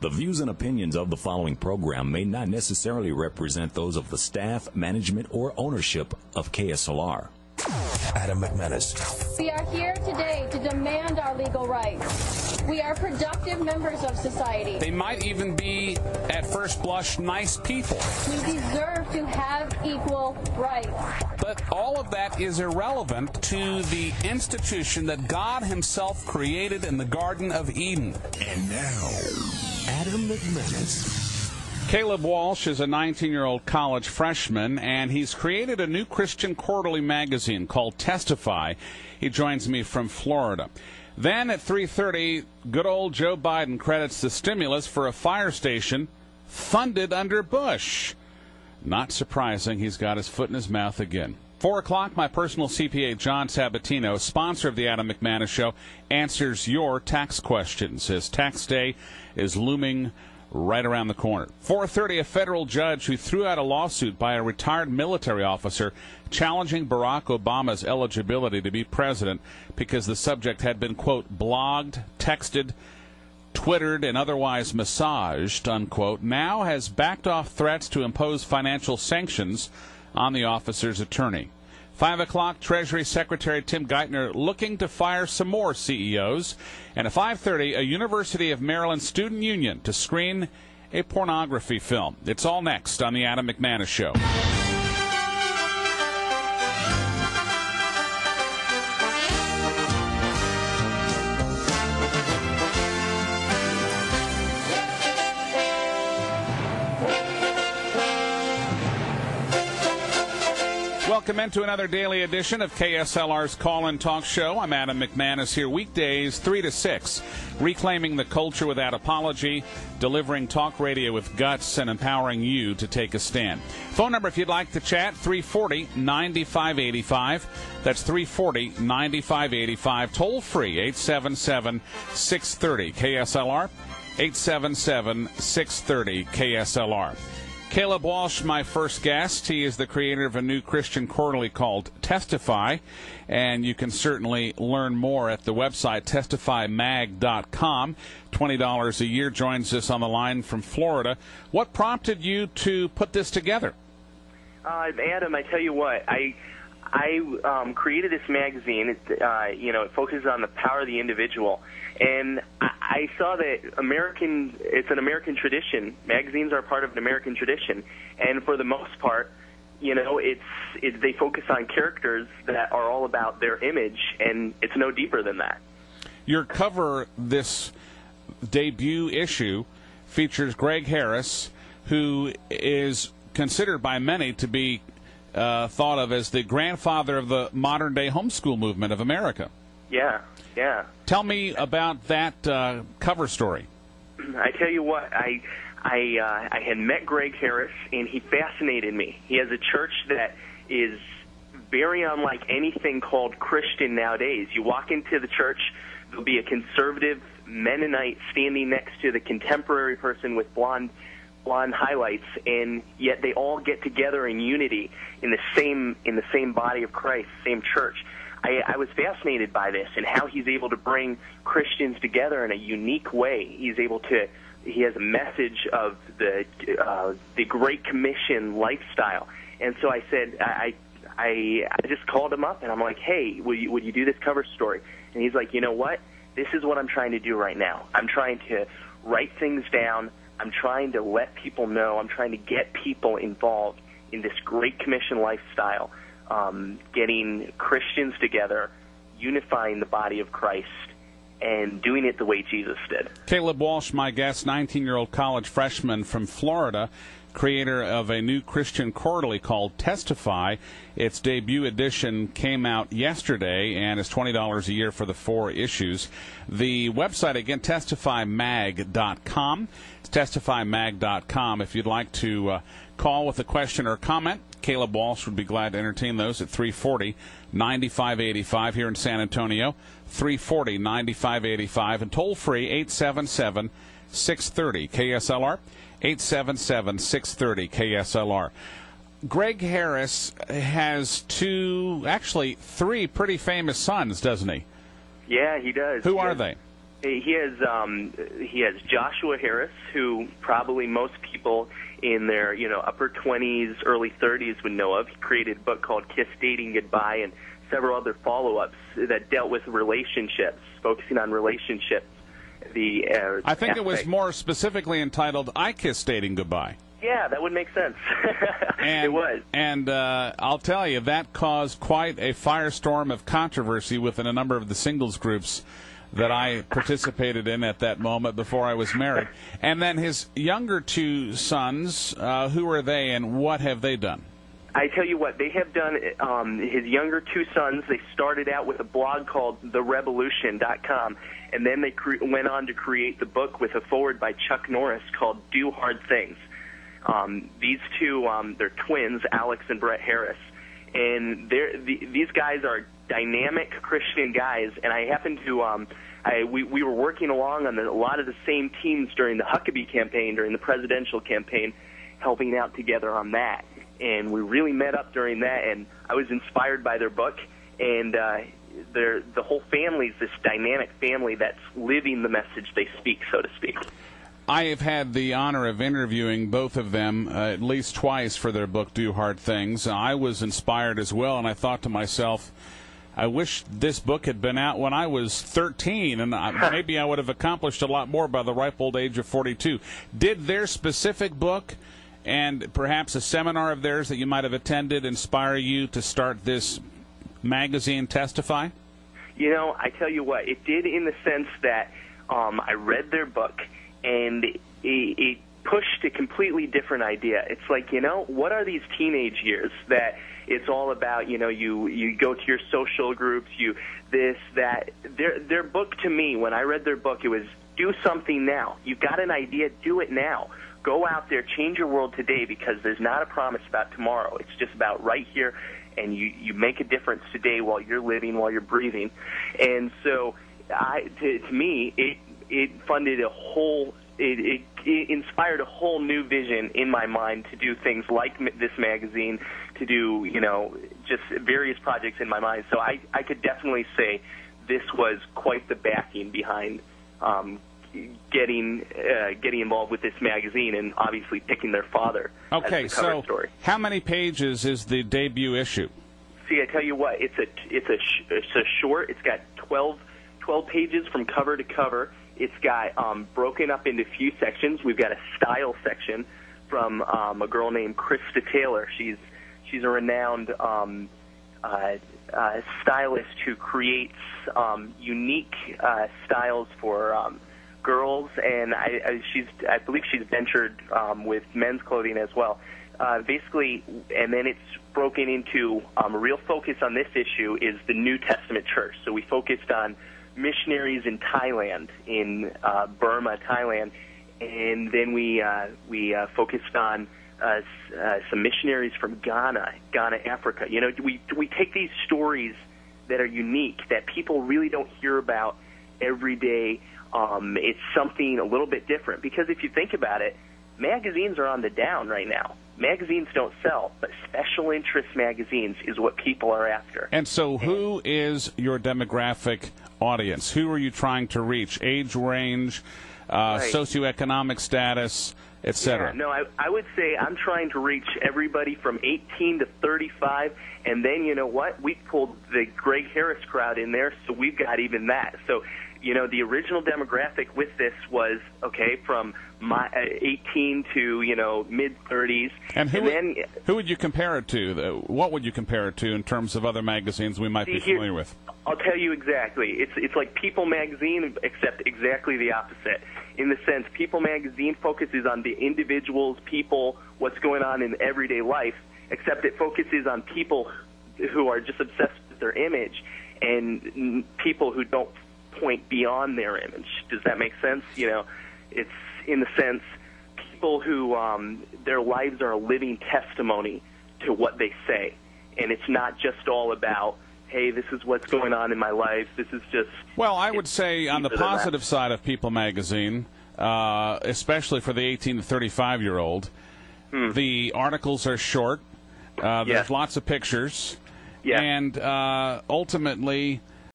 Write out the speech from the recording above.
The views and opinions of the following program may not necessarily represent those of the staff, management, or ownership of KSLR. Adam McManus. We are here today to demand our legal rights. We are productive members of society. They might even be, at first blush, nice people. We deserve to have equal rights. But all of that is irrelevant to the institution that God himself created in the Garden of Eden. And now, Adam McManus. Caleb Walsh is a 19-year-old college freshman, and he's created a new Christian quarterly magazine called Testify. He joins me from Florida. Then at 3:30, good old Joe Biden credits the stimulus for a fire station funded under Bush. Not surprising, he's got his foot in his mouth again. 4 o'clock, my personal CPA, John Sabatino, sponsor of the Adam McManus Show, answers your tax questions as tax day is looming right around the corner. 4:30, a federal judge who threw out a lawsuit by a retired military officer challenging Barack Obama's eligibility to be president because the subject had been, quote, blogged, texted, twittered, and otherwise massaged, unquote, now has backed off threats to impose financial sanctions on the officer's attorney. 5 o'clock, Treasury Secretary Tim Geithner looking to fire some more CEOs. And at 5:30, a University of Maryland student union to screen a pornography film. It's all next on the Adam McManus Show. Welcome into another daily edition of KSLR's Call-In Talk Show. I'm Adam McManus here weekdays 3 to 6, reclaiming the culture without apology, delivering talk radio with guts, and empowering you to take a stand. Phone number if you'd like to chat, 340-9585. That's 340-9585. Toll free, 877-630 KSLR, 877-630 KSLR. Caleb Walsh, my first guest. He is the creator of a new Christian quarterly called Testify, and you can certainly learn more at the website testifymag.com. $20 a year. Joins us on the line from Florida. What prompted you to put this together? Adam, I tell you what, I created this magazine. It focuses on the power of the individual, and I saw that it's an American tradition. Magazines are part of an American tradition, and for the most part, they focus on characters that are all about their image, and it's no deeper than that. Your cover, this debut issue, features Greg Harris, who is considered by many to be thought of as the grandfather of the modern-day homeschool movement of America. Yeah. Tell me about that cover story. I tell you what, I had met Greg Harris, and he fascinated me. He has a church that is very unlike anything called Christian nowadays. You walk into the church, there'll be a conservative Mennonite standing next to the contemporary person with blonde highlights, and yet they all get together in unity in the same body of Christ, same church. I was fascinated by this and how he's able to bring Christians together in a unique way. He has a message of the Great Commission lifestyle. And so I said, I just called him up and I'm like, hey, would you do this cover story? And he's like, you know what? This is what I'm trying to do right now. I'm trying to write things down. I'm trying to let people know. I'm trying to get people involved in this Great Commission lifestyle, getting Christians together, unifying the body of Christ, and doing it the way Jesus did. Caleb Walsh, my guest, 19-year-old college freshman from Florida, creator of a new Christian quarterly called Testify. Its debut edition came out yesterday and is $20 a year for the 4 issues. The website, again, testifymag.com. It's testifymag.com. If you'd like to call with a question or comment, Caleb Walsh would be glad to entertain those at 340-9585 here in San Antonio, 340-9585, and toll-free 877-630 KSLR, 877-630 KSLR. Greg Harris has 3 pretty famous sons, doesn't he? Yeah, he does. Who are they? He has Joshua Harris, who probably most people in their upper 20s, early 30s would know of. He created a book called Kiss Dating Goodbye and several other follow-ups that dealt with relationships, focusing on relationships. I think it was more specifically entitled I Kiss Dating Goodbye. Yeah, that would make sense. It was. And I'll tell you, that caused quite a firestorm of controversy within a number of the singles groups that I participated in at that moment before I was married. And then his younger two sons, who are they and what have they done? I tell you what, they have done, his younger two sons, they started out with a blog called TheRevolution.com, and then they went on to create the book with a foreword by Chuck Norris called Do Hard Things. These two, they're twins, Alex and Brett Harris, and these guys are dynamic Christian guys, and I happen to, we were working along on a lot of the same teams during the Huckabee campaign, during the presidential campaign, helping out together on that. And we really met up during that, and I was inspired by their book, and the whole family's this dynamic family that's living the message they speak, so to speak. I have had the honor of interviewing both of them at least twice for their book, Do Hard Things. I was inspired as well, and I thought to myself, I wish this book had been out when I was 13, and maybe I would have accomplished a lot more by the ripe old age of 42. Did their specific book and perhaps a seminar of theirs that you might have attended inspire you to start this magazine, Testify? I tell you what, it did in the sense that I read their book, and it pushed a completely different idea. It's like, what are these teenage years that it's all about, you go to your social groups, this, that. Their book, to me, when I read their book, it was do something now. You've got an idea, do it now. Go out there, change your world today, because there's not a promise about tomorrow. It's just about right here, and you make a difference today while you're living, while you're breathing. And so, to me, it funded it inspired a whole new vision in my mind to do things like this magazine, to do, just various projects in my mind. So I could definitely say this was quite the backing behind getting involved with this magazine, and obviously picking their father as the cover story. How many pages is the debut issue? See, I tell you what, it's a short. It's got 12 pages from cover to cover. It's got broken up into a few sections. We've got a style section from a girl named Krista Taylor. She's a renowned stylist who creates unique styles for girls, and I believe she's ventured with men's clothing as well. Basically, and then it's broken into a real focus on this issue is the New Testament church. So we focused on missionaries in Thailand, in Burma, Thailand, and then we focused on some missionaries from Ghana, Africa. We take these stories that are unique, that people really don't hear about every day. It's something a little bit different, because if you think about it, magazines are on the down right now. Magazines don't sell, but special interest magazines is what people are after. And so who is your demographic audience? Who are you trying to reach? Age range, socioeconomic status, etc.? Yeah, no, I would say I'm trying to reach everybody from 18 to 35, and then you know what? We pulled the Greg Harris crowd in there, so we've got even that. So, the original demographic with this was, from 18 to, mid-30s. And who would you compare it to? What would you compare it to in terms of other magazines we might be familiar with? I'll tell you exactly. It's like People Magazine, except exactly the opposite. In the sense, People Magazine focuses on the individuals, people, what's going on in everyday life, except it focuses on people who are just obsessed with their image and people who don't point beyond their image. Does that make sense? It's in the sense people who their lives are a living testimony to what they say, and it's not just all about, hey, this is what's going on in my life. This is just... Well, I would say on the positive side of People Magazine, especially for the 18 to 35-year-old, the articles are short. There's lots of pictures. Yeah. And ultimately,